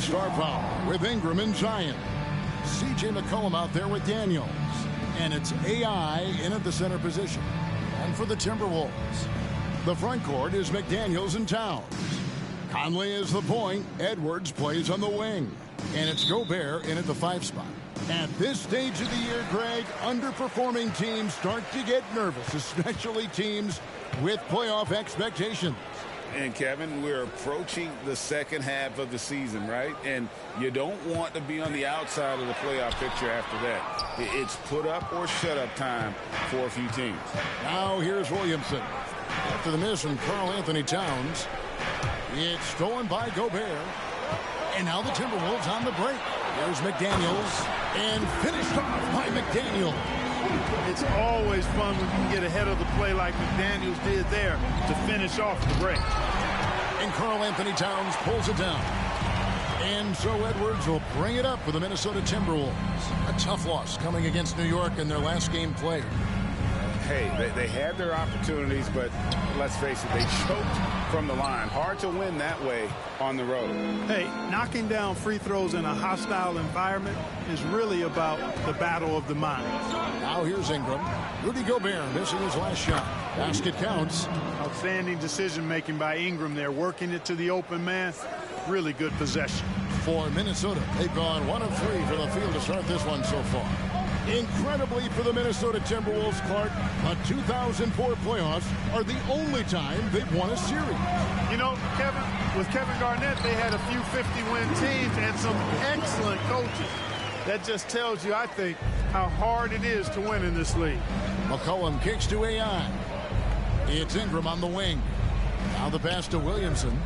star power with Ingram and Zion. C.J. McCollum out there with Daniels. And it's AI in at the center position. And for the Timberwolves, the front court is McDaniels and Towns. Conley is the point. Edwards plays on the wing. And it's Gobert in at the 5 spot. At this stage of the year, Greg, underperforming teams start to get nervous, especially teams with playoff expectations. And, Kevin, we're approaching the second half of the season, right? And you don't want to be on the outside of the playoff picture after that. It's put up or shut up time for a few teams. Now here's Williamson. After the miss from Karl-Anthony Towns, it's stolen by Gobert. And now the Timberwolves on the break. There's McDaniels, and finished off by McDaniels. It's always fun when you can get ahead of the play like McDaniels did there to finish off the break. And Karl-Anthony Towns pulls it down. And so Edwards will bring it up for the Minnesota Timberwolves. A tough loss coming against New York in their last game played. Hey, they had their opportunities, but let's face it, they choked from the line. Hard to win that way on the road. Hey, knocking down free throws in a hostile environment is really about the battle of the minds. Now here's Ingram. Rudy Gobert missing his last shot. Basket counts. Outstanding decision-making by Ingram there, working it to the open man. Really good possession. For Minnesota, they've gone 1 of 3 from the field to start this one so far. Incredibly for the Minnesota Timberwolves, Clark, the 2004 playoffs are the only time they've won a series. You know, Kevin, with Kevin Garnett, they had a few 50-win teams and some excellent coaches. That just tells you, I think, how hard it is to win in this league. McCollum kicks to AI. It's Ingram on the wing. Now the pass to Williamson.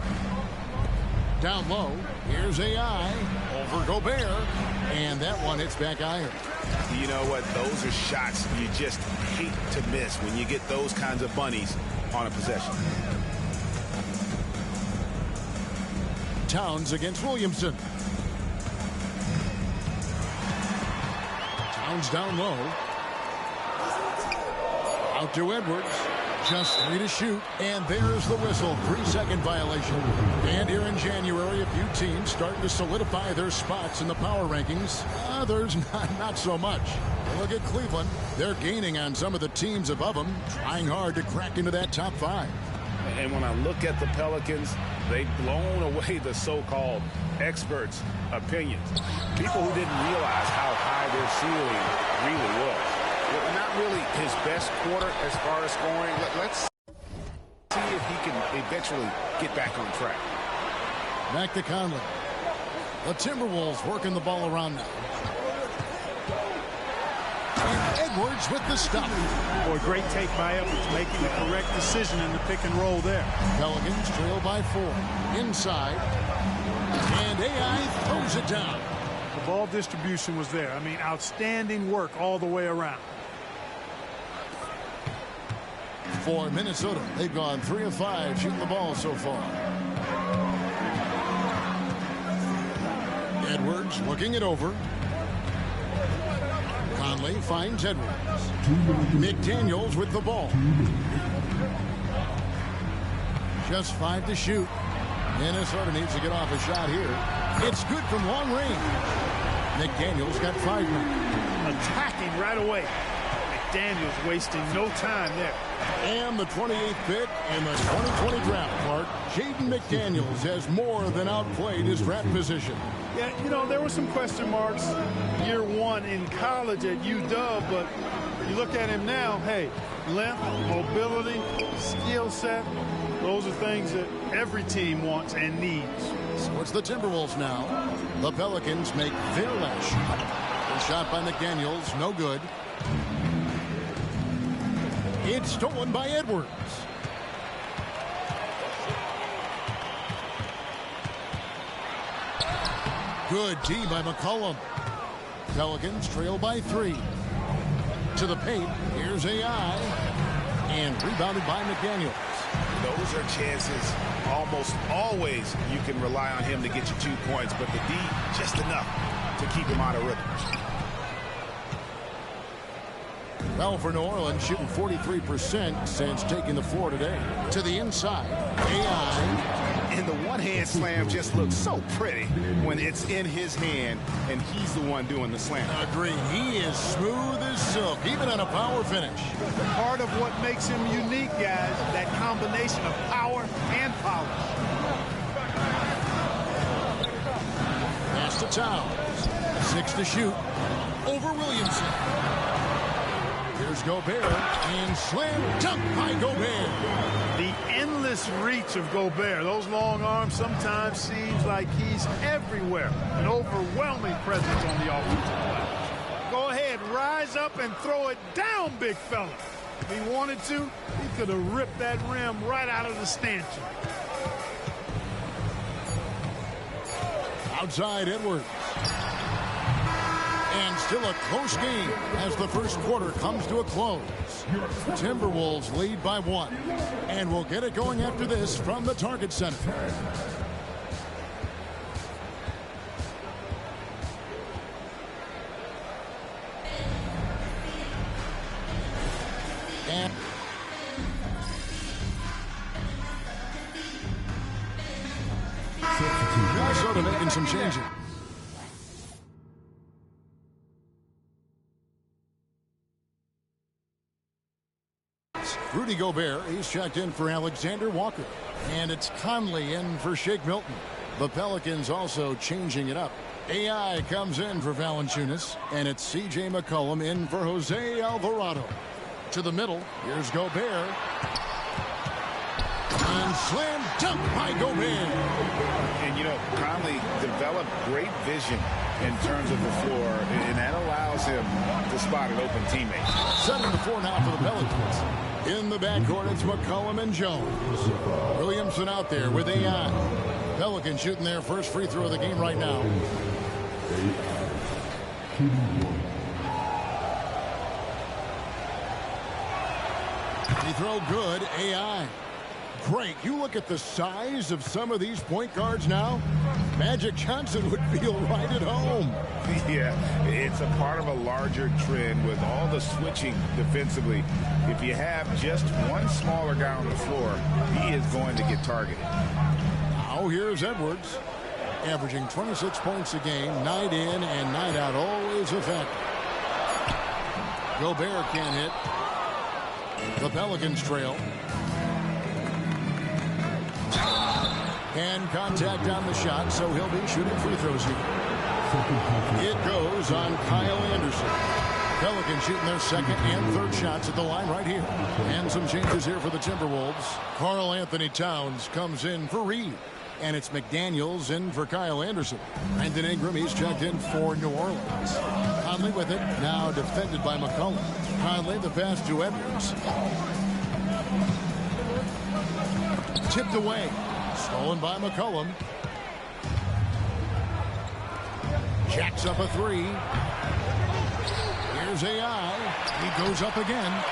Down low, here's AI over Gobert, and that one hits back iron. You know what? Those are shots you just hate to miss when you get those kinds of bunnies on a possession. Towns against Williamson. Towns down low. Out to Edwards. Just 3 to shoot, and there's the whistle. 3-second violation. And here in January, a few teams starting to solidify their spots in the power rankings. Others, not so much. Look at Cleveland. They're gaining on some of the teams above them, trying hard to crack into that top 5. And when I look at the Pelicans, they've blown away the so-called experts' opinions. People who didn't realize how high their ceiling really was. Not really his best quarter as far as scoring. Let's see if he can eventually get back on track. Back to Conley. The Timberwolves working the ball around now. And Edwards with the stop. Boy, great take by Edwards, making the correct decision in the pick and roll there. Pelicans trail by 4. Inside. And AI throws it down. The ball distribution was there. I mean, outstanding work all the way around. For Minnesota, they've gone 3 of 5 shooting the ball so far. Edwards looking it over. Conley finds Edwards. McDaniels with the ball. Just 5 to shoot. Minnesota needs to get off a shot here. It's good from long range. McDaniels got 5 now. Attacking right away. McDaniels wasting no time there. And the 28th pick in the 2020 draft, Clark. Jaden McDaniels has more than outplayed his draft position. Yeah, you know, there were some question marks year 1 in college at UW, but you look at him now, hey, length, mobility, skill set, those are things that every team wants and needs. So it's the Timberwolves now. The Pelicans make their last shot. The shot by McDaniels, no good. It's stolen by Edwards. Good D by McCollum. Pelicans trail by 3. To the paint. Here's AI. And rebounded by McDaniels. Those are chances almost always you can rely on him to get you 2 points, but the D just enough to keep him out of rhythm. Well, for New Orleans, shooting 43% since taking the floor today. To the inside. AI. And the one-hand slam just looks so pretty when it's in his hand and he's the one doing the slam. Agreed. He is smooth as silk, even on a power finish. Part of what makes him unique, guys, that combination of power and polish. Pass to Towns. 6 to shoot. Over Williamson. Here's Gobert. And slam dunk by Gobert. The endless reach of Gobert. Those long arms sometimes seems like he's everywhere. An overwhelming presence on the offensive glass. Go ahead, rise up and throw it down, big fella. If he wanted to, he could have ripped that rim right out of the stanchion. Outside Edwards. And still a close game as the first quarter comes to a close. Timberwolves lead by 1. And we'll get it going after this from the Target Center. And Minnesota making some changes. Rudy Gobert, he's checked in for Alexander Walker. And it's Conley in for Shake Milton. The Pelicans also changing it up. AI comes in for Valanciunas. And it's C.J. McCollum in for Jose Alvarado. To the middle, here's Gobert. And slam dunk by Gobert. And, you know, Conley developed great vision in terms of the floor, and that allows him to spot an open teammate. 7-4 now for the Pelicans. In the backcourt, it's McCollum and Jones. Williamson out there with AI. Pelicans shooting their first free throw of the game right now. Free throw good, AI. Great. You look at the size of some of these point guards now. Magic Johnson would feel right at home. Yeah, it's a part of a larger trend with all the switching defensively. If you have just one smaller guy on the floor, he is going to get targeted. Now here's Edwards, averaging 26 points a game, night in and night out, always effective. Gobert can't hit. The Pelicans trail. And contact on the shot, so he'll be shooting free throws here. It goes on Kyle Anderson. Pelicans shooting their second and third shots at the line right here. And some changes here for the Timberwolves. Karl Anthony Towns comes in for Reed. And it's McDaniels in for Kyle Anderson. Brandon Ingram, he's checked in for New Orleans. Conley with it, now defended by McCollum. Conley, the pass to Edwards. Tipped away. Stolen by McCollum. Jacks up a three. Here's AI. He goes up again.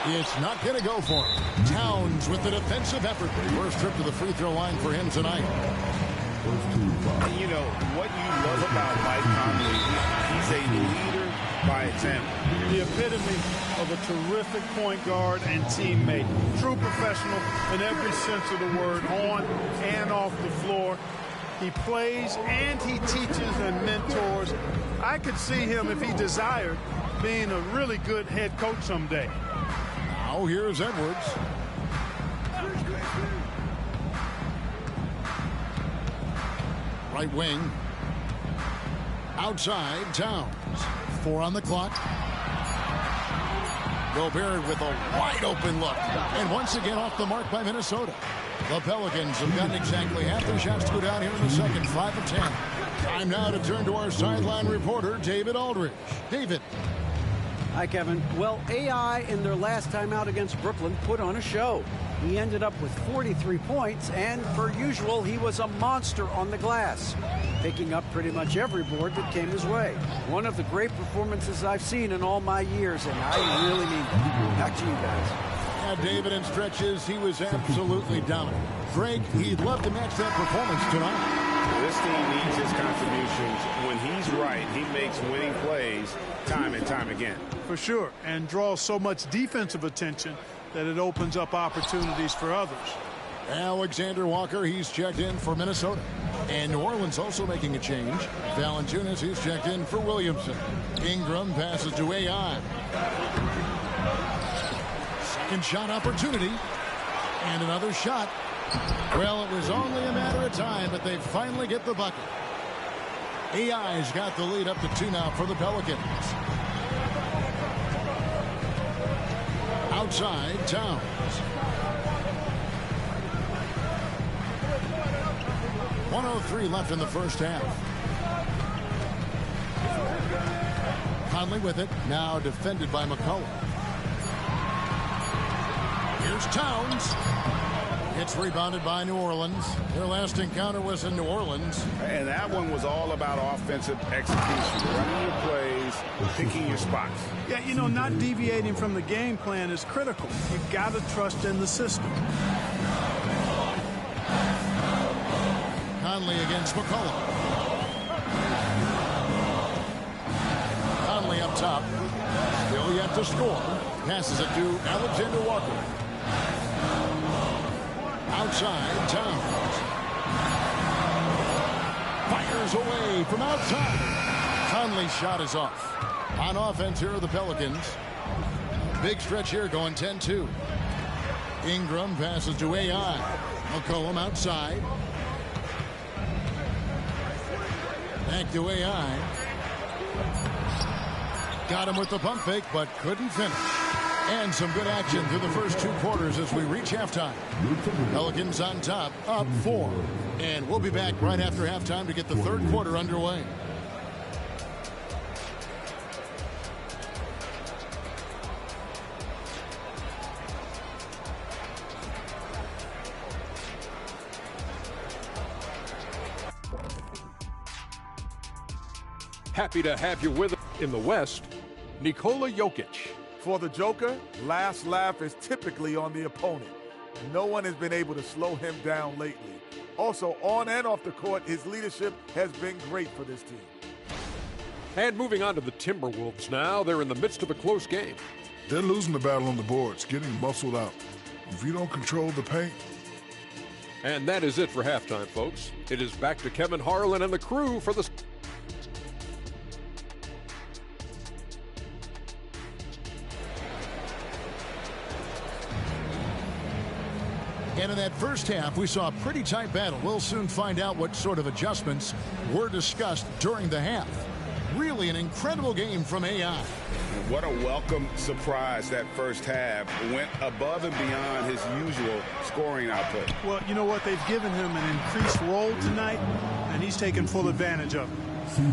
It's not going to go for him. Towns with the defensive effort. First trip to the free throw line for him tonight. And you know, what you love about Mike Conley, he's a leader by example. The epitome of a terrific point guard and teammate. True professional in every sense of the word, on and off the floor. He plays and he teaches and mentors. I could see him, if he desired, being a really good head coach someday. Now here's Edwards. Right wing. Outside, Towns. 4 on the clock. Gobert with a wide open look. And once again off the mark by Minnesota. The Pelicans have gotten exactly half their shots to go down here in the second. 5 of 10. Time now to turn to our sideline reporter, David Aldridge. David. Hi, Kevin. Well, AI in their last time out against Brooklyn put on a show. He ended up with 43 points, and per usual, he was a monster on the glass, picking up pretty much every board that came his way. One of the great performances I've seen in all my years, and I really mean that. Back to you guys. Yeah, David, in stretches, he was absolutely dominant. Greg, he'd love to match that performance tonight. This team needs his contributions. When he's right, he makes winning plays time and time again. For sure, and draws so much defensive attention that it opens up opportunities for others. Alexander Walker, he's checked in for Minnesota. And New Orleans also making a change. Valanciunas, he's checked in for Williamson. Ingram passes to AI. Second shot opportunity. And another shot. Well, it was only a matter of time, but they finally get the bucket. AI's got the lead up to 2 now for the Pelicans. Outside, Towns. .103 left in the first half. Conley with it, now defended by McCollum. Here's Towns. It's rebounded by New Orleans. Their last encounter was in New Orleans. And that one was all about offensive execution. Running your plays, picking your spots. Yeah, you know, not deviating from the game plan is critical. You got to trust in the system. Conley against McCollum. Conley up top. Still yet to score. Passes it to Alexander Walker. Outside, Towns. Fires away from outside. Conley's shot is off. On offense here are the Pelicans. Big stretch here going 10-2. Ingram passes to AI. McCollum outside. Back to AI. Got him with the pump fake, but couldn't finish. And some good action through the first 2 quarters as we reach halftime. Pelicans on top, up 4. And we'll be back right after halftime to get the third quarter underway. Happy to have you with us in the West, Nikola Jokic. For the Joker, last laugh is typically on the opponent. No one has been able to slow him down lately. Also, on and off the court, his leadership has been great for this team. And moving on to the Timberwolves now, they're in the midst of a close game. They're losing the battle on the boards, getting muscled out. If you don't control the paint. And that is it for halftime, folks. It is back to Kevin Harlan and the crew for the... And in that first half, we saw a pretty tight battle. We'll soon find out what sort of adjustments were discussed during the half. Really an incredible game from AI. What a welcome surprise that first half. Went above and beyond his usual scoring output. Well, you know what? They've given him an increased role tonight, and he's taken full advantage of it.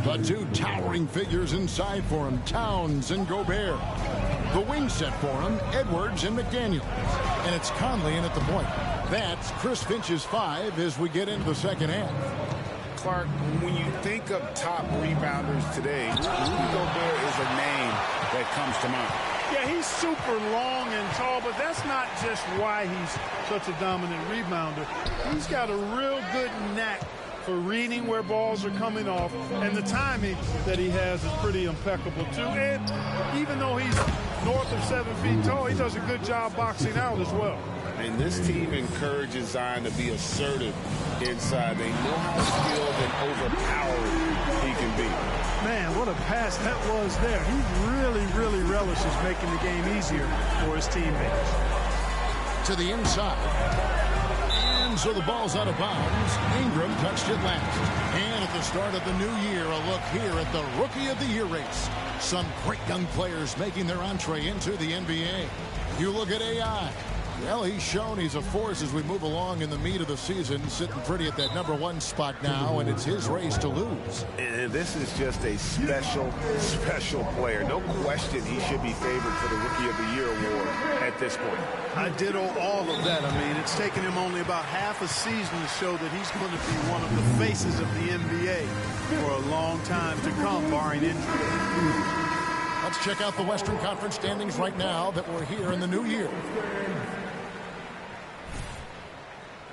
The 2 towering figures inside for him, Towns and Gobert. The wing set for him, Edwards and McDaniel. And it's Conley in at the point. That's Chris Finch's 5 as we get into the second half. Clark, when you think of top rebounders today, Rudy Gobert is a name that comes to mind. Yeah, he's super long and tall, but that's not just why he's such a dominant rebounder. He's got a real good knack for reading where balls are coming off, and the timing that he has is pretty impeccable too. And even though he's north of 7 feet tall, he does a good job boxing out as well. And this team encourages Zion to be assertive inside. They know how skilled and overpowering he can be. Man, what a pass that was there. He really relishes making the game easier for his teammates. To the inside. And so the ball's out of bounds. Ingram touched it last. And at the start of the new year, a look here at the Rookie of the Year race. Some great young players making their entree into the NBA. You look at AI. Well, he's shown he's a force as we move along in the meat of the season, sitting pretty at that #1 spot now, and it's his race to lose. And this is just a special player. No question he should be favored for the Rookie of the Year award at this point. I ditto all of that. I mean, it's taken him only about half a season to show that he's going to be one of the faces of the NBA for a long time to come, barring injury. Let's check out the Western Conference standings right now that we're here in the new year.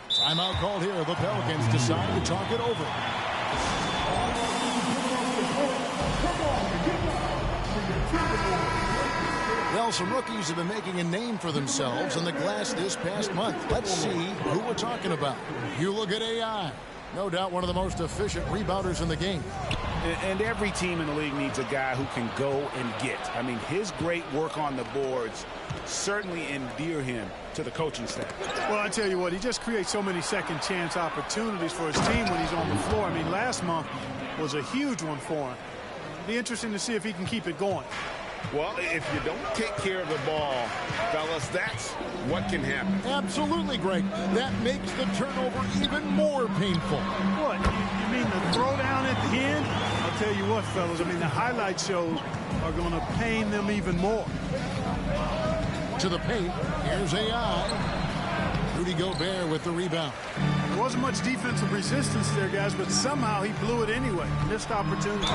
Timeout called here. The Pelicans decide to talk it over. Well, Well, some rookies have been making a name for themselves on the glass this past month. Let's see who we're talking about. You look at AI. No doubt one of the most efficient rebounders in the game. And every team in the league needs a guy who can go and get. I mean, his great work on the boards certainly endear him to the coaching staff. Well, I tell you what, he just creates so many second chance opportunities for his team when he's on the floor. I mean, last month was a huge one for him. Be interesting to see if he can keep it going. Well, if you don't take care of the ball, fellas, that's what can happen. Absolutely, Greg. That makes the turnover even more painful. What? You mean the throw down at the end? I'll tell you what, fellas. I mean, the highlight shows are going to pain them even more. To the paint. Here's AI. Rudy Gobert with the rebound. There wasn't much defensive resistance there, guys, but somehow he blew it anyway. Missed opportunity.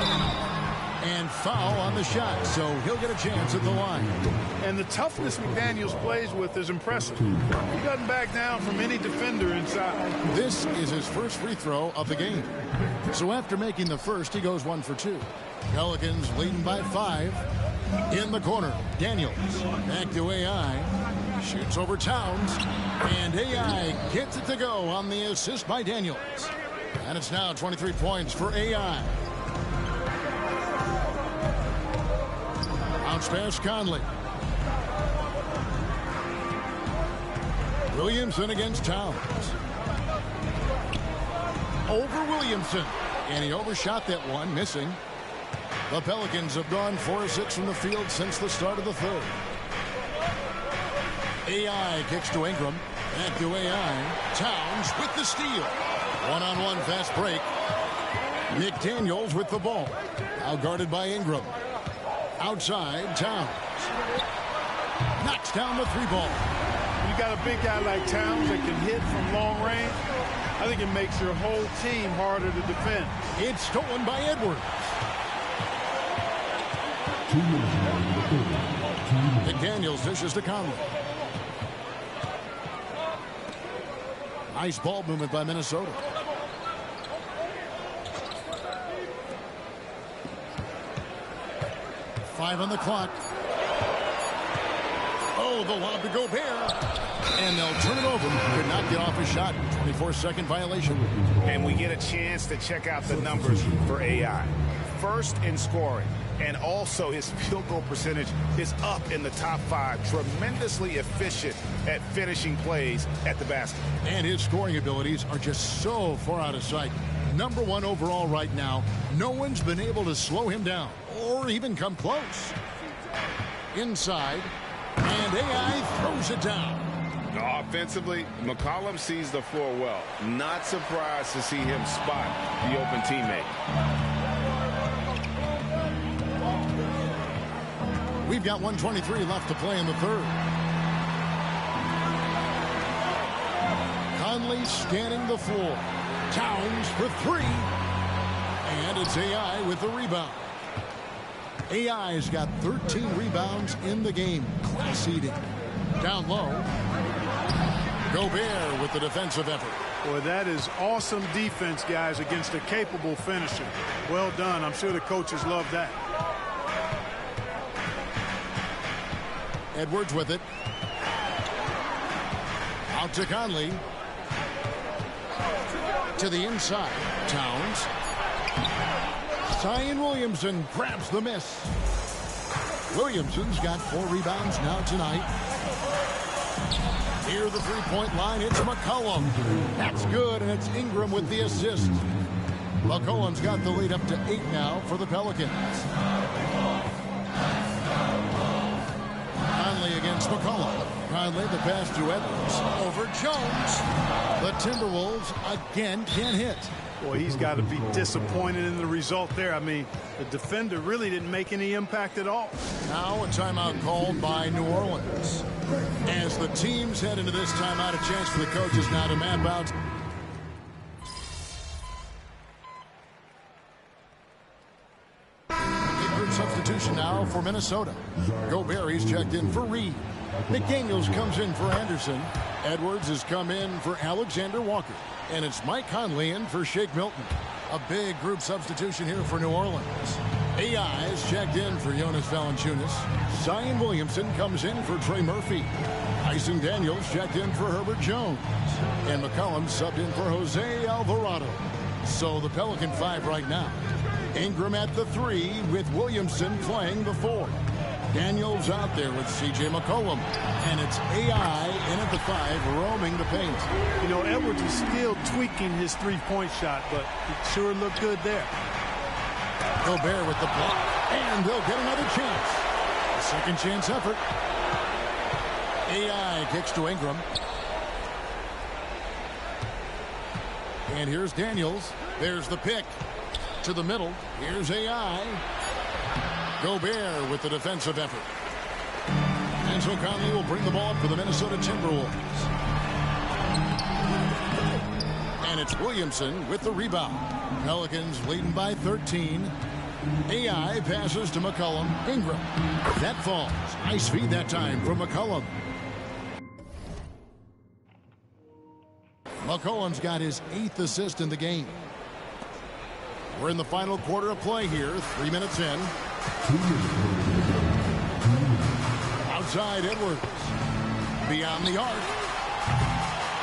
And foul on the shot, so he'll get a chance at the line. And the toughness McDaniels plays with is impressive. He doesn't back down from any defender inside. This is his first free throw of the game. So after making the first, he goes 1 for 2. Pelicans leading by 5. In the corner, Daniels. Back to AI. Shoots over Towns. And AI gets it to go on the assist by Daniels. And it's now 23 points for AI. Bounce pass, Conley. Williamson against Towns. Over Williamson. And he overshot that one, missing. The Pelicans have gone 4-6 from the field since the start of the third. AI kicks to Ingram. Back to AI. Towns with the steal. One-on-one fast break. McDaniels with the ball. Now guarded by Ingram. Outside, Towns. Knocks down the 3-ball. You got a big guy like Towns that can hit from long range. I think it makes your whole team harder to defend. It's stolen by Edwards. McDaniels dishes to Conley. Nice ball movement by Minnesota. Five on the clock. Oh, the lob to Gobert. And they'll turn it over. Could not get off his shot. 24-second violation. And we get a chance to check out the numbers for AI. First in scoring. And also his field goal percentage is up in the top 5. Tremendously efficient at finishing plays at the basket. And his scoring abilities are just so far out of sight. #1 overall right now. No one's been able to slow him down or even come close. Inside. And AI throws it down. Offensively, McCollum sees the floor well. Not surprised to see him spot the open teammate. We've got 1:23 left to play in the third. Conley scanning the floor. Towns for 3. And it's AI with the rebound. AI's got 13 rebounds in the game. Class eating. Down low. Gobert with the defensive effort. Boy, that is awesome defense, guys, against a capable finisher. Well done. I'm sure the coaches love that. Edwards with it. Out to Conley. To the inside. Towns. Zion Williamson grabs the miss. Williamson's got 4 rebounds now tonight. Near the 3-point line, it's McCollum. That's good, and it's Ingram with the assist. McCollum's got the lead up to 8 now for the Pelicans. Conley against McCollum. Conley, the pass to Edwards. Over Jones. The Timberwolves again can't hit. Boy, he's got to be disappointed in the result there. I mean, the defender really didn't make any impact at all. Now a timeout called by New Orleans. As the teams head into this timeout, a chance for the coaches now to map out. Substitution now for Minnesota. Gobert's checked in for Reed. McDaniels comes in for Anderson. Edwards has come in for Alexander Walker. And it's Mike Conley in for Shake Milton. A big group substitution here for New Orleans. AI is checked in for Jonas Valanciunas. Zion Williamson comes in for Trey Murphy. Tyson Daniels checked in for Herbert Jones. And McCollum subbed in for Jose Alvarado. So the Pelican 5 right now. Ingram at the 3 with Williamson playing the 4. Daniels out there with C.J. McCollum. And it's AI in at the 5 roaming the paint. You know, Edwards is still tweaking his three-point shot, but it sure looked good there. Gobert with the block. And they'll get another chance. A second chance effort. AI kicks to Ingram. And here's Daniels. There's the pick. To the middle. Here's AI. Gobert with the defensive effort. And so Conley will bring the ball up for the Minnesota Timberwolves. And it's Williamson with the rebound. Pelicans leading by 13. AI passes to McCollum. Ingram. That falls. Nice feed that time from McCollum. McCollum's got his 8th assist in the game. We're in the final quarter of play here. 3 minutes in. Outside Edwards. Beyond the arc.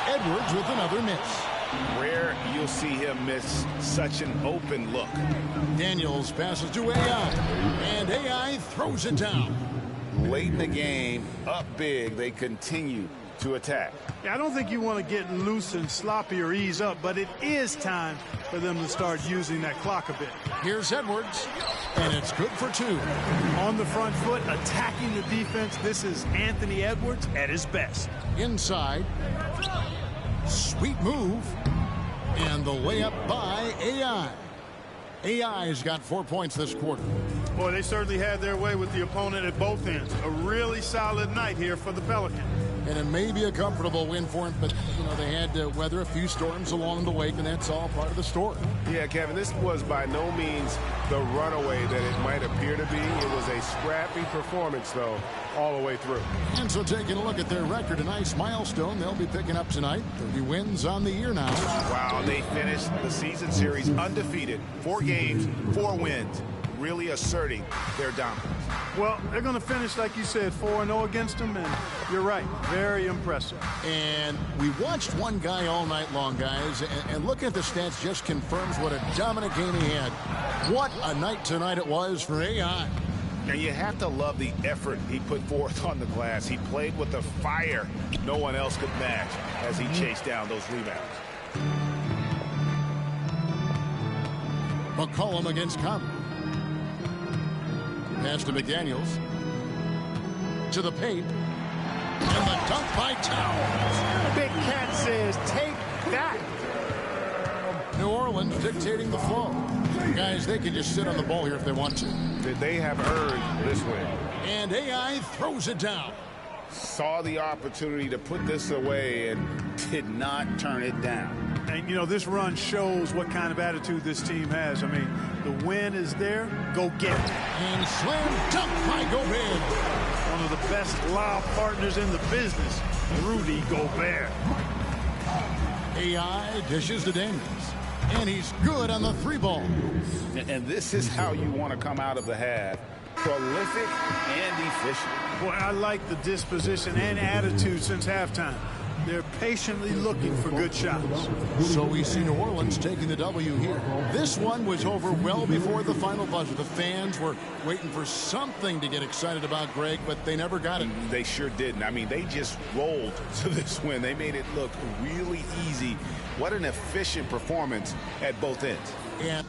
Edwards with another miss. Rare you'll see him miss such an open look. Daniels passes to AI. And AI throws it down. Late in the game, up big, they continue to attack. Yeah, I don't think you want to get loose and sloppy or ease up, but it is time for them to start using that clock a bit. Here's Edwards, and it's good for 2. On the front foot, attacking the defense. This is Anthony Edwards at his best. Inside. Sweet move. And the layup by AI. AI's got 4 points this quarter. Boy, they certainly had their way with the opponent at both ends. A really solid night here for the Pelicans. And it may be a comfortable win for him, but, you know, they had to weather a few storms along the way, and that's all part of the story. Yeah, Kevin, this was by no means the runaway that it might appear to be. It was a scrappy performance, though, all the way through. And so taking a look at their record, a nice milestone they'll be picking up tonight. 30 wins on the year now. Wow, they finished the season series undefeated. 4 games, 4 wins. Really asserting their dominance. Well, they're going to finish, like you said, 4-0 against them, and you're right, very impressive. And we watched one guy all night long, guys, and looking at the stats just confirms what a dominant game he had. What a night tonight it was for AI. And you have to love the effort he put forth on the glass. He played with a fire no one else could match as he chased down those rebounds. McCollum against Conley. Pass to McDaniels. To the paint. And the dunk by Towns. Big Cat says, take that. New Orleans dictating the flow. Guys, they can just sit on the ball here if they want to. They have earned this win. And AI throws it down. Saw the opportunity to put this away and did not turn it down. And, you know, this run shows what kind of attitude this team has. I mean, the win is there. Go get it. And slam dunk by Gobert. One of the best lob partners in the business, Rudy Gobert. AI dishes to Daniels. And he's good on the 3-ball. And this is how you want to come out of the half. Prolific and efficient. Boy, I like the disposition and attitude since halftime. They're patiently looking for good shots. So we see New Orleans taking the W here. This one was over well before the final buzzer. The fans were waiting for something to get excited about, Greg, but they never got it. They sure didn't. I mean, they just rolled to this win. They made it look really easy. What an efficient performance at both ends. And